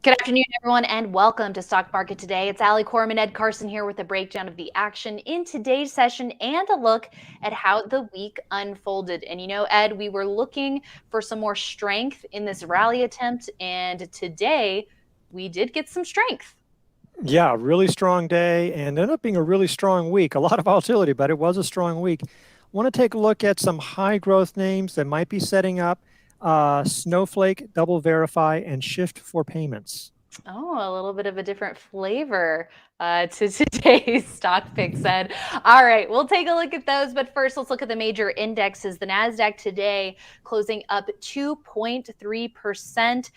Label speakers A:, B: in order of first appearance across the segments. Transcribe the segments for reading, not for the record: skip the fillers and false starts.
A: Good afternoon, everyone, and welcome to Stock Market Today. It's Coram and Ed Carson here with a breakdown of the action in today's session and a look at how the week unfolded. And you know, Ed, we were looking for some more strength in this rally attempt, and today we did get some strength.
B: Yeah, really strong day and ended up being a really strong week. A lot of volatility, but it was a strong week. Want to take a look at some high growth names that might be setting up. Snowflake, DoubleVerify, and Shift4 Payments.
A: Oh, a little bit of a different flavor to today's stock pick, Ed. All right, we'll take a look at those. But first, let's look at the major indexes. The NASDAQ today closing up 2.3%.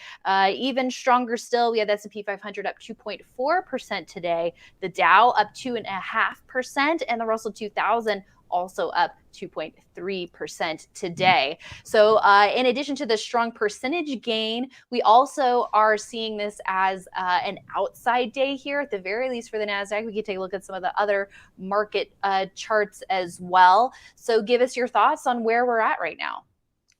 A: Even stronger still, we had the S&P 500 up 2.4% today. The Dow up 2.5%, and the Russell 2000 also up 2.3% today. So in addition to the strong percentage gain, we also are seeing this as an outside day here, at the very least for the NASDAQ. We can take a look at some of the other market charts as well. So give us your thoughts on where we're at right now.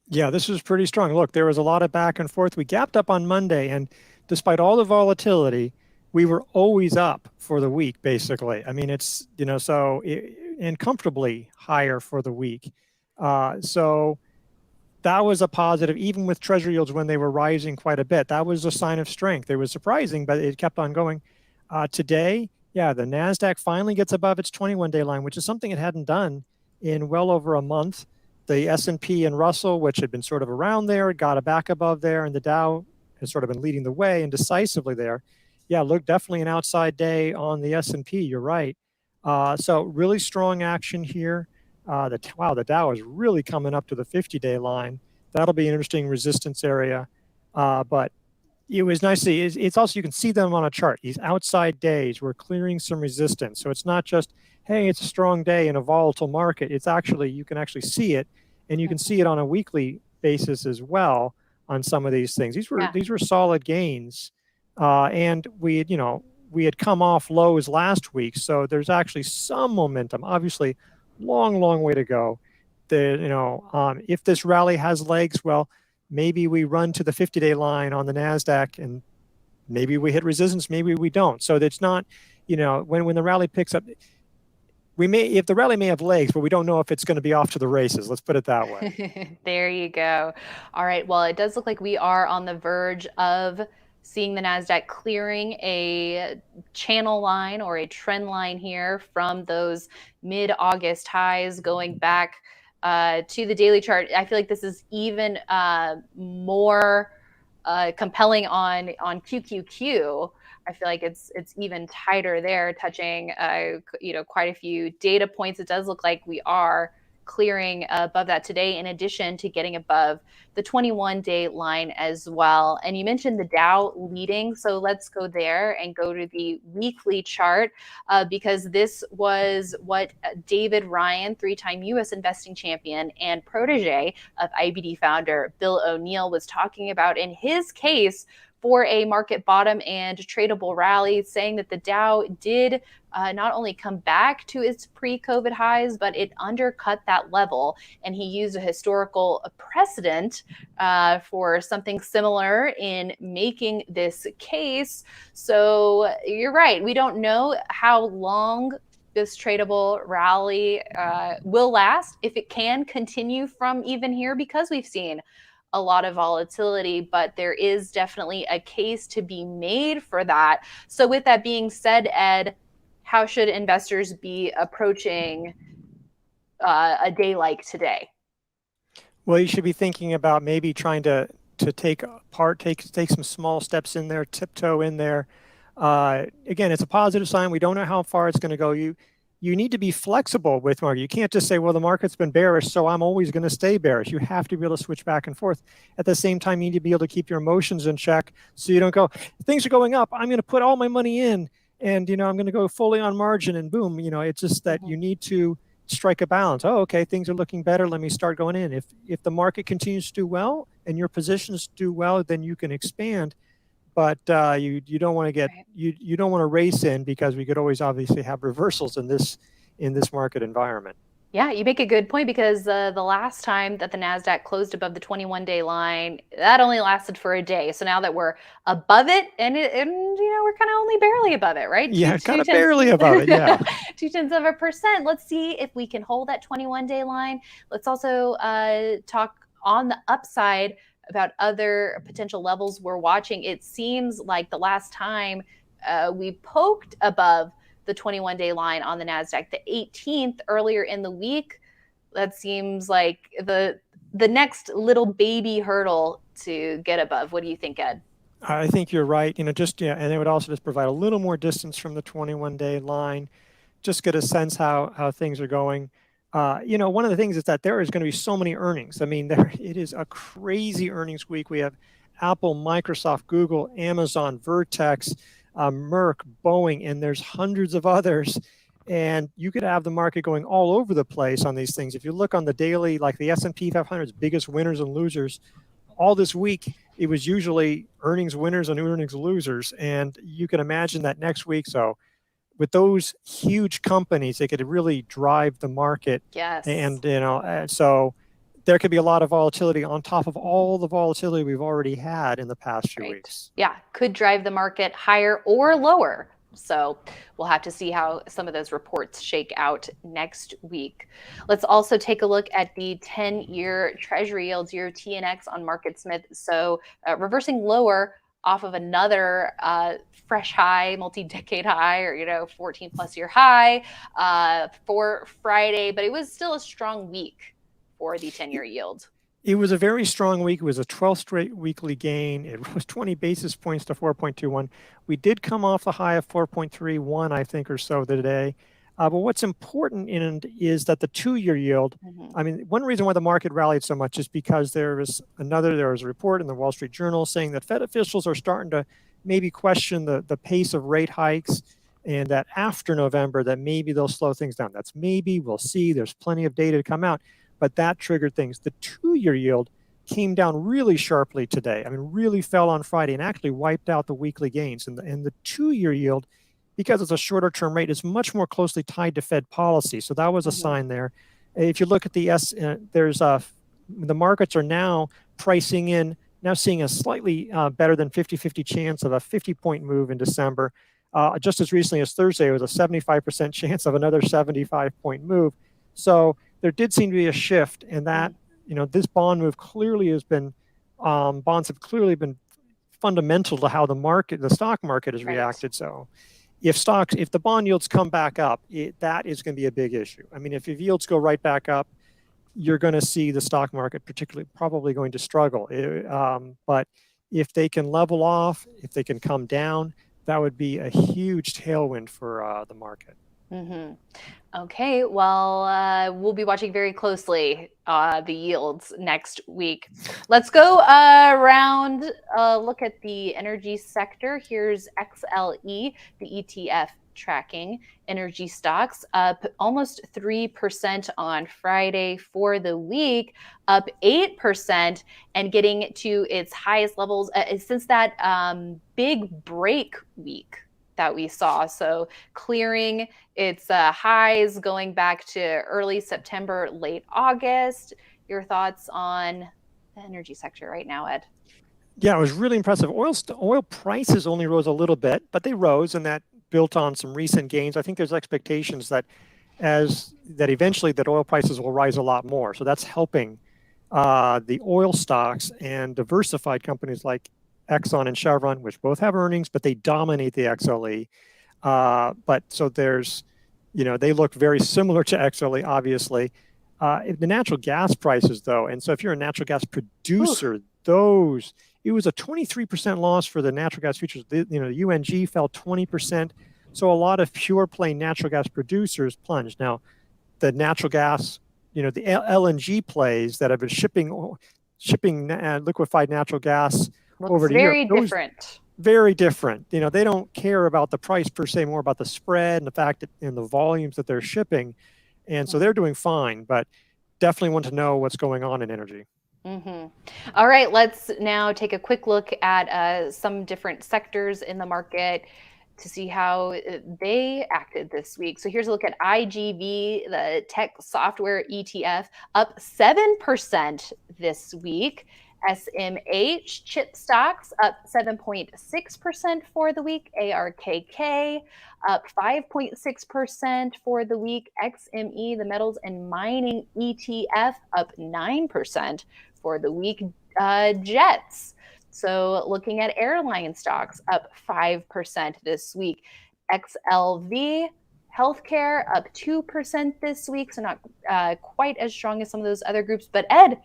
B: Yeah, this was pretty strong. Look, there was a lot of back and forth. We gapped up on Monday, and despite all the volatility, we were always up for the week, basically. I mean, it's, and comfortably higher for the week. So that was a positive, even with Treasury Yields when they were rising quite a bit. That was a sign of strength. It was surprising, but it kept on going. Today, yeah, the NASDAQ finally gets above its 21-day line, which is something it hadn't done in well over a month. The S&P and Russell, which had been sort of around there, got back above there, and the Dow has sort of been leading the way and decisively there. Yeah, look, definitely an outside day on the S&P. You're right. So really strong action here. The Dow is really coming up to the 50-day line. That'll be an interesting resistance area. But it was nice to see. It's also, you can see them on a chart. These outside days, we're clearing some resistance. So it's not just, hey, it's a strong day in a volatile market. It's actually, you can actually see it, and you can see it on a weekly basis as well on some of these things. These were solid gains. And we had come off lows last week. So there's actually some momentum. Obviously, long way to go. If this rally has legs, well, maybe we run to the 50-day line on the NASDAQ and maybe we hit resistance, maybe we don't. So it's not, when the rally picks up, if the rally may have legs, but we don't know if it's going to be off to the races. Let's put it that way.
A: There you go. All right. Well, it does look like we are on the verge of seeing the NASDAQ clearing a channel line or a trend line here from those mid-August highs going back to the daily chart. I feel like this is even more compelling on QQQ. I feel like it's even tighter there, touching quite a few data points. It does look like we are clearing above that today, in addition to getting above the 21-day line as well. And you mentioned the Dow leading, so let's go there and go to the weekly chart because this was what David Ryan, three-time U.S. investing champion and protege of IBD founder Bill O'Neill, was talking about in his case for a market bottom and tradable rally, saying that the Dow did not only come back to its pre-COVID highs, but it undercut that level. And he used a historical precedent for something similar in making this case. So you're right. We don't know how long this tradable rally will last, if it can continue from even here, because we've seen a lot of volatility, but there is definitely a case to be made for that. So with that being said, Ed, how should investors be approaching a day like today?
B: Well, you should be thinking about maybe trying to take some small steps in there, tiptoe in there. Again, it's a positive sign. We don't know how far it's going to go. You need to be flexible with market. You can't just say, well, the market's been bearish, so I'm always going to stay bearish. You have to be able to switch back and forth. At the same time, you need to be able to keep your emotions in check so you don't go, things are going up, I'm going to put all my money in, and I'm going to go fully on margin, and boom. It's just that you need to strike a balance. Oh, okay, things are looking better. Let me start going in. If the market continues to do well and your positions do well, then you can expand. But you don't want to get you don't want to race in, because we could always obviously have reversals in this market environment.
A: Yeah, you make a good point because the last time that the NASDAQ closed above the 21-day line, that only lasted for a day. So now that we're above it, and we're kind of only barely above it, right?
B: Yeah, kind of barely above it. Yeah.
A: 0.2%. Let's see if we can hold that 21-day line. Let's also talk on the upside about other potential levels we're watching. It seems like the last time we poked above the 21-day line on the NASDAQ, the 18th earlier in the week. That seems like the next little baby hurdle to get above. What do you think, Ed?
B: I think you're right. And it would also just provide a little more distance from the 21-day line. Just get a sense how things are going. One of the things is that there is going to be so many earnings. I mean, it is a crazy earnings week. We have Apple, Microsoft, Google, Amazon, Vertex, Merck, Boeing, and there's hundreds of others. And you could have the market going all over the place on these things. If you look on the daily, like the S&P 500's biggest winners and losers, all this week, it was usually earnings winners and earnings losers. And you can imagine that next week. So with those huge companies, they could really drive the market.
A: Yes.
B: And, so there could be a lot of volatility on top of all the volatility we've already had in the past few weeks.
A: Yeah, could drive the market higher or lower. So we'll have to see how some of those reports shake out next week. Let's also take a look at the 10-year Treasury yields, your TNX on MarketSmith. So reversing lower off of another fresh high, multi-decade high, or 14 plus year high for Friday, but it was still a strong week for the 10-year yield.
B: It was a very strong week. It was a 12th straight weekly gain. It was 20 basis points to 4.21. We did come off the high of 4.31, I think, or so today. But what's important is that the 2-year yield, I mean, one reason why the market rallied so much is because there was a report in the Wall Street Journal saying that Fed officials are starting to maybe question the pace of rate hikes, and that after November, that maybe they'll slow things down. That's maybe, we'll see. There's plenty of data to come out. But that triggered things. The 2-year yield came down really sharply today. I mean, really fell on Friday and actually wiped out the weekly gains. And the 2-year yield, because it's a shorter term rate, is much more closely tied to Fed policy. So that was a sign there. If you look at the markets are now pricing in, now seeing a slightly better than 50-50 chance of a 50-point move in December. Just as recently as Thursday, it was a 75% chance of another 75-point move. So there did seem to be a shift, and that, this bond move clearly has been, bonds have clearly been fundamental to how the stock market has reacted. So if the bond yields come back up, that is going to be a big issue. I mean, if yields go right back up, you're going to see the stock market probably going to struggle. But if they can level off, if they can come down, that would be a huge tailwind for the market.
A: Okay, well, we'll be watching very closely the yields next week. Let's go around, look at the energy sector. Here's XLE, the ETF tracking energy stocks, up almost 3% on Friday for the week, up 8%, and getting to its highest levels since that big break week that we saw. So clearing its highs going back to early September, late August. Your thoughts on the energy sector right now, Ed?
B: Yeah, it was really impressive. Oil prices only rose a little bit, but they rose, and that built on some recent gains. I think there's expectations that eventually that oil prices will rise a lot more. So that's helping the oil stocks and diversified companies like Exxon and Chevron, which both have earnings, but they dominate the XLE. But so there's, they look very similar to XLE, obviously. The natural gas prices, though, and so if you're a natural gas producer, it was a 23% loss for the natural gas futures. The UNG fell 20%. So a lot of pure play natural gas producers plunged. Now, the natural gas, the LNG plays that have been shipping liquefied natural gas over to Europe. Very different. They don't care about the price per se, more about the spread and the fact that in the volumes that they're shipping. And so they're doing fine, but definitely want to know what's going on in energy.
A: All right, let's now take a quick look at some different sectors in the market. to see how they acted this week. So here's a look at IGV, the tech software ETF, up 7% this week. SMH chip stocks up 7.6% for the week. ARKK up 5.6% for the week. XME, the metals and mining ETF, up 9% for the week. Jets. So looking at airline stocks, up 5% this week. XLV healthcare up 2% this week, so not quite as strong as some of those other groups. But Ed,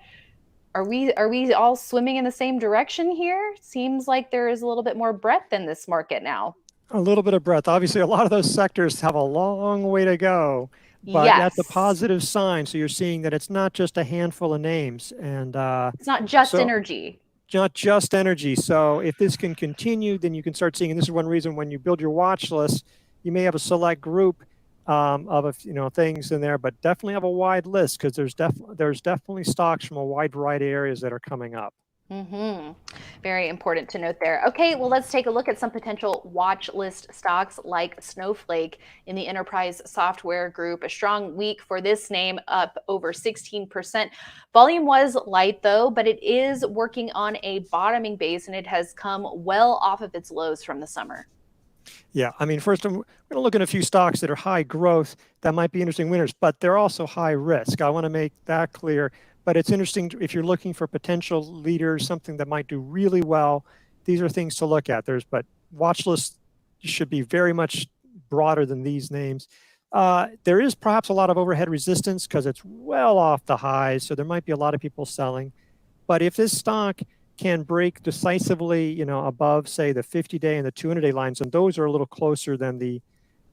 A: are we all swimming in the same direction here? Seems like there is a little bit more breadth in this market now.
B: A little bit of breadth. Obviously, a lot of those sectors have a long way to go, but
A: Yes.
B: that's a positive sign. So you're seeing that it's not just a handful of names, and
A: it's not just energy.
B: Not just energy. So if this can continue, then you can start seeing, and this is one reason when you build your watch list, you may have a select group of things in there, but definitely have a wide list, because there's definitely stocks from a wide variety of areas that are coming up.
A: Very important to note there. Okay, well, let's take a look at some potential watch list stocks like Snowflake in the enterprise software group. A strong week for this name, up over 16%. Volume was light though, but it is working on a bottoming base, and it has come well off of its lows from the summer.
B: Yeah, I mean, first, I'm going to look at a few stocks that are high growth that might be interesting winners, but they're also high risk. I want to make that clear. But it's interesting if you're looking for potential leaders, something that might do really well. These are things to look at. But watch lists should be very much broader than these names. There is perhaps a lot of overhead resistance because it's well off the highs, so there might be a lot of people selling. But if this stock can break decisively, above, say, the 50-day and the 200-day lines, and those are a little closer than the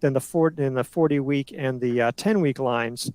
B: 40-week and the 10-week lines,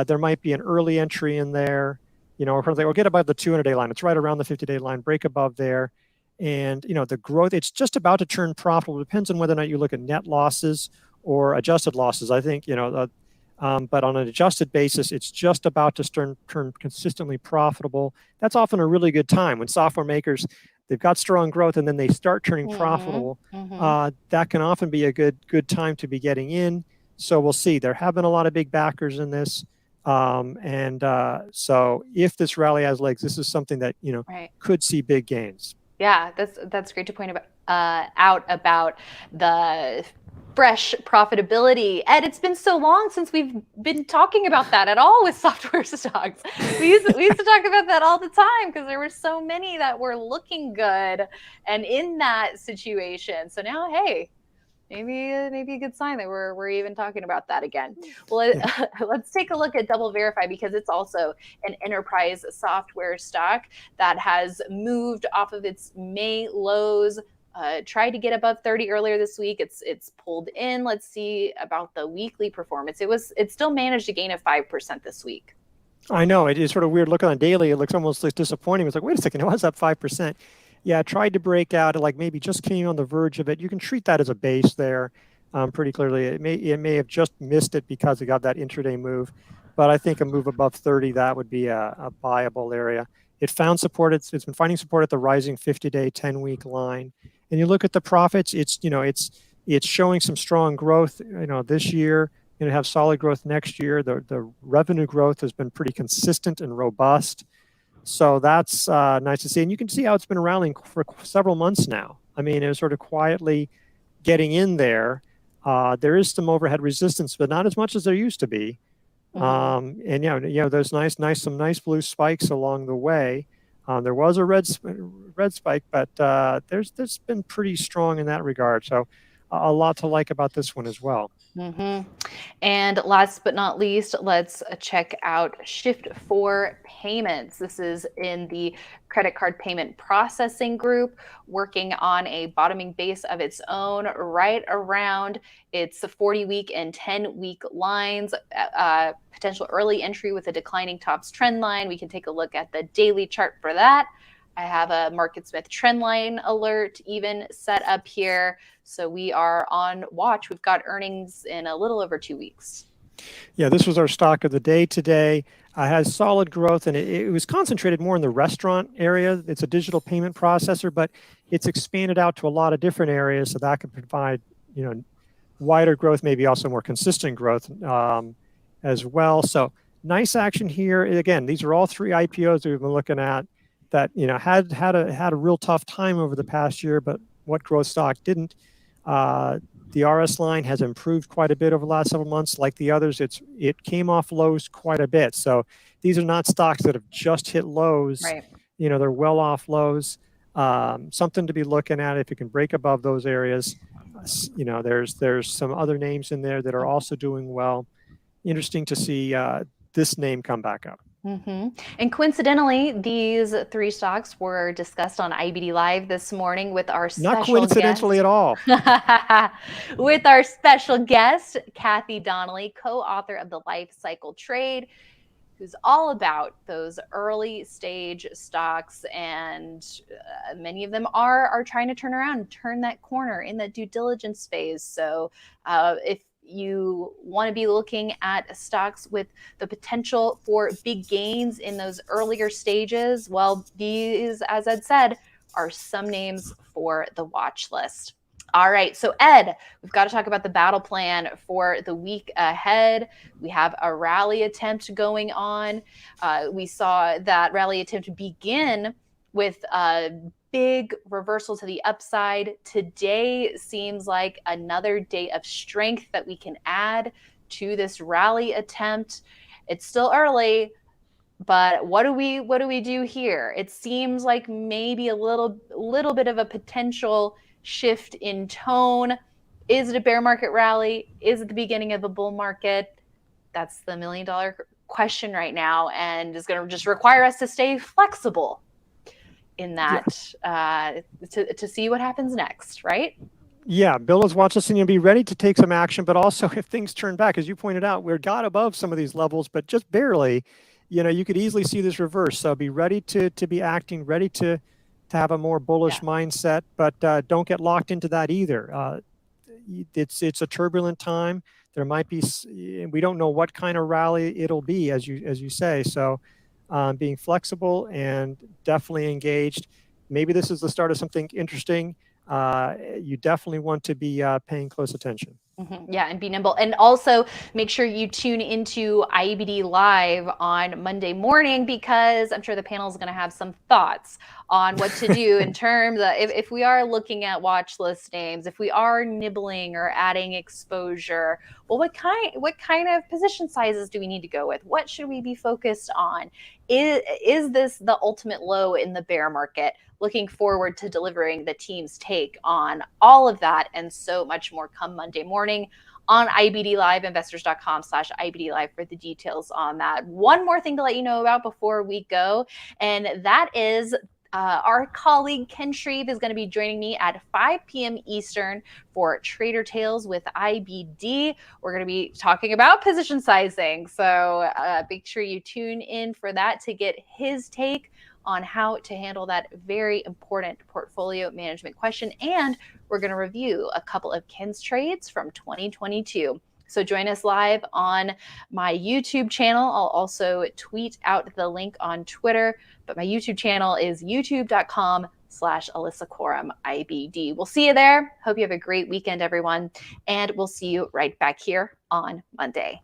B: there might be an early entry in there. We'll get above the 200-day line. It's right around the 50-day line. Break above there, and the growth. It's just about to turn profitable. It depends on whether or not you look at net losses or adjusted losses. I think but on an adjusted basis, it's just about to turn consistently profitable. That's often a really good time when software makers, they've got strong growth and then they start turning profitable. That can often be a good time to be getting in. So we'll see. There have been a lot of big backers in this. So if this rally has legs, this is something that, could see big gains.
A: Yeah, that's great to point out about the fresh profitability. Ed, it's been so long since we've been talking about that at all with software stocks. We used to talk about that all the time because there were so many that were looking good and in that situation. So now, hey, maybe a good sign that we're even talking about that again. Well, let's take a look at DoubleVerify, because it's also an enterprise software stock that has moved off of its May lows. Tried to get above 30 earlier this week. It's pulled in. Let's see about the weekly performance. It still managed a gain of 5% this week.
B: I know, it is sort of weird looking on daily. It looks almost like disappointing. It's like, wait a second, it was up 5%. Yeah, I tried to break out, like maybe just came on the verge of it. You can treat that as a base there pretty clearly. It may have just missed it because it got that intraday move, but I think a move above 30, that would be a buyable area. It found support. It's been finding support at the rising 50-day, 10-week line. And you look at the profits, it's showing some strong growth, this year. Have solid growth next year. The revenue growth has been pretty consistent and robust. So that's nice to see. And you can see how it's been rallying for several months now. I mean, it was sort of quietly getting in there. There is some overhead resistance, but not as much as there used to be. And there's some nice blue spikes along the way. There was a red spike, but there's been pretty strong in that regard. So a lot to like about this one as well.
A: And last but not least, let's check out Shift4 Payments. This is in the credit card payment processing group, working on a bottoming base of its own right around its 40-week and 10-week lines. Potential early entry with a declining tops trend line. We can take a look at the daily chart for that. I have a MarketSmith trendline alert even set up here. So we are on watch. We've got earnings in a little over 2 weeks.
B: Yeah, this was our stock of the day today. Has solid growth, and it was concentrated more in the restaurant area. It's a digital payment processor, but it's expanded out to a lot of different areas, so that could provide wider growth, maybe also more consistent growth as well. So nice action here. Again, these are all 3 IPOs we've been looking at that had a real tough time over the past year, but what growth stock didn't? The RS line has improved quite a bit over the last several months. Like the others, it came off lows quite a bit. So these are not stocks that have just hit lows.
A: Right.
B: They're well off lows. Something to be looking at if you can break above those areas. There's some other names in there that are also doing well. Interesting to see this name come back up.
A: Mm-hmm. And coincidentally, these 3 stocks were discussed on IBD Live this morning with our special
B: Not coincidentally
A: guest,
B: at all.
A: with our special guest, Kathy Donnelly, co-author of The Life Cycle Trade, who's all about those early stage stocks, and many of them are trying to turn around, turn that corner in the due diligence phase. So if you want to be looking at stocks with the potential for big gains in those earlier stages, well, these, as Ed said, are some names for the watch list. All right, so Ed, we've got to talk about the battle plan for the week ahead. We have a rally attempt going on. We saw that rally attempt begin with a big reversal to the upside. Today seems like another day of strength that we can add to this rally attempt. It's still early, but what do we do here? It seems like maybe a little bit of a potential shift in tone. Is it a bear market rally? Is it the beginning of a bull market? That's the $1 million question right now, and is going to just require us to stay flexible in that to see what happens next, right?
B: Yeah, Bill is watching us and be ready to take some action, but also if things turn back, as you pointed out, we got above some of these levels, but just barely. You could easily see this reverse. So be ready to be acting, ready to have a more bullish mindset, but don't get locked into that either. It's a turbulent time. There might be, we don't know what kind of rally it'll be, as you say. So being flexible and definitely engaged. Maybe this is the start of something interesting. You definitely want to be paying close attention.
A: Mm-hmm. Yeah, and be nimble. And also make sure you tune into IBD Live on Monday morning, because I'm sure the panel is going to have some thoughts on what to do in terms of if we are looking at watch list names, if we are nibbling or adding exposure, well, what kind of position sizes do we need to go with? What should we be focused on? Is this the ultimate low in the bear market? Looking forward to delivering the team's take on all of that and so much more come Monday morning on IBD Live, investors.com/IBD Live for the details on that. One more thing to let you know about before we go, and that is our colleague Ken Shreve is going to be joining me at 5 p.m. Eastern for Trader Tales with IBD. We're going to be talking about position sizing. So make sure you tune in for that to get his take on how to handle that very important portfolio management question. And we're going to review a couple of Ken's trades from 2022. So join us live on my YouTube channel. I'll also tweet out the link on Twitter, but my YouTube channel is youtube.com/Alyssa Coram IBD. We'll see you there. Hope you have a great weekend, everyone. And we'll see you right back here on Monday.